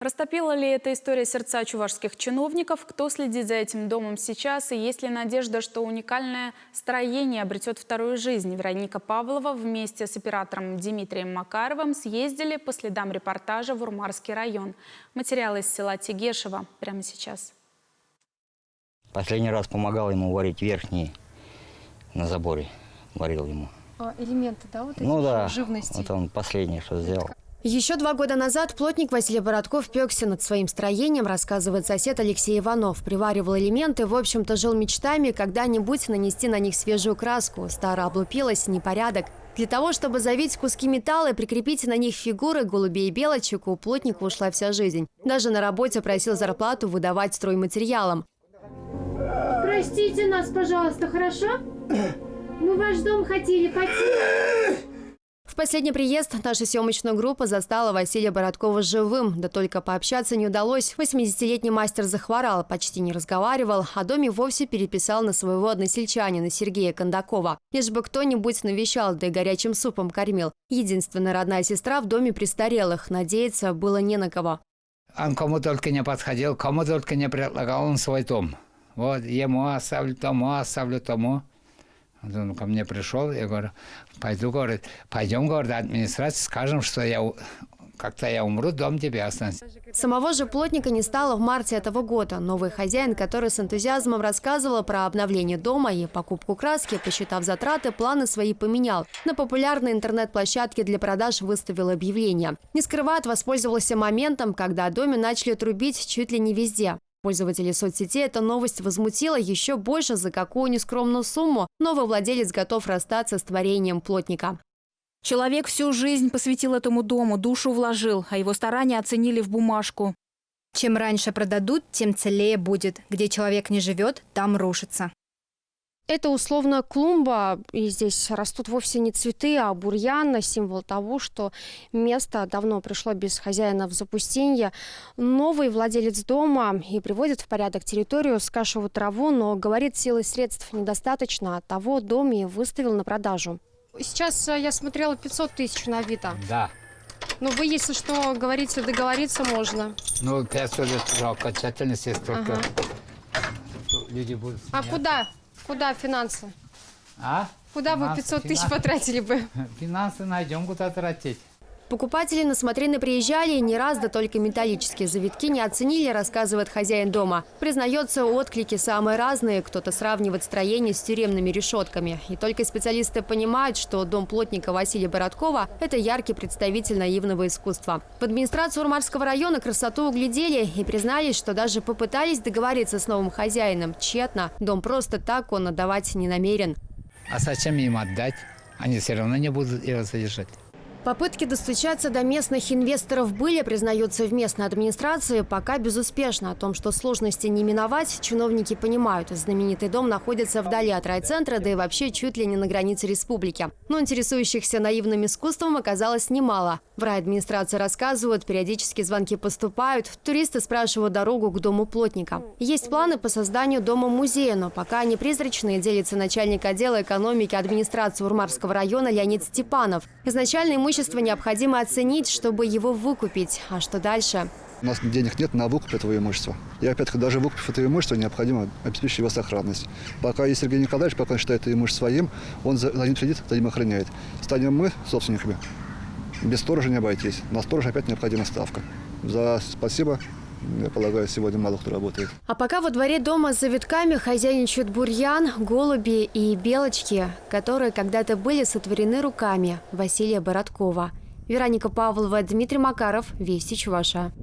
Растопила ли эта история сердца чувашских чиновников? Кто следит за этим домом сейчас? И есть ли надежда, что уникальное строение обретет вторую жизнь? Вероника Павлова вместе с оператором Дмитрием Макаровым съездили по следам репортажа в Урмарский район. Материалы из села Тегешево прямо сейчас. Последний раз помогал ему варить верхний на заборе. Варил ему. Элементы, да, вот эти живности? Вот он последний, что сделал. Еще 2 года назад плотник Василий Бородков пекся над своим строением, рассказывает сосед Алексей Иванов. Приваривал элементы, в общем-то, жил мечтами когда-нибудь нанести на них свежую краску. Старо облупилась, непорядок. Для того, чтобы завить куски металла и прикрепить на них фигуры голубей и белочек, у плотника ушла вся жизнь. Даже на работе просил зарплату выдавать стройматериалам. Простите нас, пожалуйста, хорошо? Мы в ваш дом хотели пойти. В последний приезд наша съемочная группа застала Василия Бородкова живым. Да только пообщаться не удалось. 80-летний мастер захворал, почти не разговаривал, а доме вовсе переписал на своего односельчанина Сергея Кондакова. Лишь бы кто-нибудь навещал, да и горячим супом кормил. Единственная родная сестра в доме престарелых. Надеяться было не на кого. Он кому только не подходил, кому только не предлагал он свой дом. Вот, ему оставлю тому. Он ко мне пришел, я говорю, пойдем, говорит, администрация, скажем, что как-то я умру, дом тебе останется. Самого же плотника не стало в марте этого года. Новый хозяин, который с энтузиазмом рассказывал про обновление дома и покупку краски, посчитав затраты, планы свои поменял. На популярной интернет-площадке для продаж выставил объявление. Не скрывает, воспользовался моментом, когда о доме начали трубить чуть ли не везде. Пользователей соцсетей эта новость возмутила еще больше, за какую нескромную сумму новый владелец готов расстаться с творением плотника. Человек всю жизнь посвятил этому дому, душу вложил, а его старания оценили в бумажку. Чем раньше продадут, тем целее будет. Где человек не живет, там рушится. Это условно клумба, и здесь растут вовсе не цветы, а бурьян, символ того, что место давно пришло без хозяина в запустение. Новый владелец дома и приводит в порядок территорию, скашивает траву, но, говорит, силы средств недостаточно, а того дом и выставил на продажу. Сейчас я смотрела 500 тысяч на Авито. Да. Но вы, если что, говорите, договориться можно. Ну, 500 это окончательность, только люди будут... А Куда финансы? Куда вы 500 тысяч потратили бы? Финансы найдем, куда тратить. Покупатели на смотрины приезжали не раз, да только металлические завитки не оценили, рассказывает хозяин дома. Признается, отклики самые разные. Кто-то сравнивает строение с тюремными решетками. И только специалисты понимают, что дом плотника Василия Бородкова – это яркий представитель наивного искусства. В администрации Урмарского района красоту углядели и признались, что даже попытались договориться с новым хозяином. Тщетно. Дом просто так он отдавать не намерен. А зачем им отдать? Они все равно не будут его содержать. Попытки достучаться до местных инвесторов были, признаются в местной администрации, пока безуспешно. О том, что сложности не миновать, чиновники понимают. Знаменитый дом находится вдали от райцентра, да и вообще чуть ли не на границе республики. Но интересующихся наивным искусством оказалось немало. В райадминистрации рассказывают, периодически звонки поступают, туристы спрашивают дорогу к дому плотника. Есть планы по созданию дома-музея, но пока они призрачные, делится начальник отдела экономики администрации Урмарского района Леонид Степанов. Изначально имущество необходимо оценить, чтобы его выкупить. А что дальше? У нас денег нет на выкуп этого имущества. И опять-таки, даже выкупив это имущество, необходимо обеспечить его сохранность. Пока есть Сергей Николаевич, пока он считает это имущество своим, он за ним следит, за ним охраняет. Станем мы собственниками, без сторожа не обойтись. На сторожа опять необходима ставка. За спасибо. Я полагаю, сегодня мало кто работает. А пока во дворе дома с завитками хозяйничают бурьян, голуби и белочки, которые когда-то были сотворены руками Василия Бородкова. Вероника Павлова, Дмитрий Макаров, Вести Чуваша.